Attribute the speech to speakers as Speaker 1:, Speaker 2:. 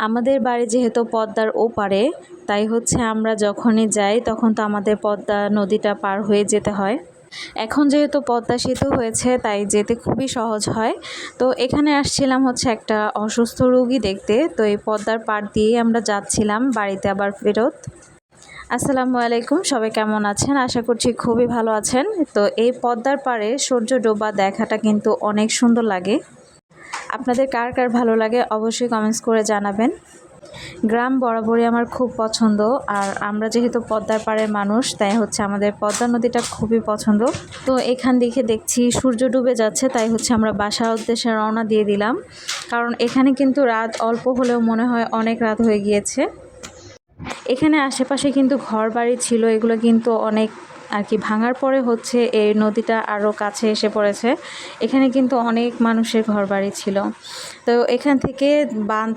Speaker 1: আমাদের বাড়ি যেহেতু পদ্মার ওপারে, তাই হচ্ছে আমরা যখনই যাই তখন তো আমাদের পদ্মা নদীটা পার হয়ে যেতে হয়। এখন যেহেতু পদ্মা সেতু হয়েছে তাই যেতে খুবই সহজ হয়। তো এখানে আসছিলাম হচ্ছে একটা অসুস্থ রোগী দেখতে, তো এই পদ্মার পাড় দিয়েই আমরা যাচ্ছিলাম বাড়িতে আবার ফেরত। আসসালামু আলাইকুম, সবাই কেমন আছেন? আশা করছি খুবই ভালো আছেন। তো এই পদ্মার পাড়ে সূর্য ডোবা দেখাটা কিন্তু অনেক সুন্দর লাগে। আপনাদের কার কার ভালো লাগে অবশ্যই কমেন্টস করে জানাবেন। গ্রাম বরাবরই আমার খুব পছন্দ, আর আমরা যেহেতু পদ্মার পাড়ের মানুষ তাই হচ্ছে আমাদের পদ্মা নদীটা খুবই পছন্দ। তো এখান দিকে দেখছি সূর্য ডুবে যাচ্ছে, তাই হচ্ছে আমরা বাসার উদ্দেশ্যে রওনা দিয়ে দিলাম, কারণ এখানে কিন্তু রাত অল্প হলেও মনে হয় অনেক রাত হয়ে গিয়েছে। এখানে আশেপাশে কিন্তু ঘর বাড়ি ছিল, এগুলো কিন্তু অনেক আর কি ভাঙার পরে হচ্ছে এই নদীটা আরও কাছে এসে পড়েছে। এখানে কিন্তু অনেক মানুষের ঘর বাড়ি ছিল। তো এখান থেকে বাঁধ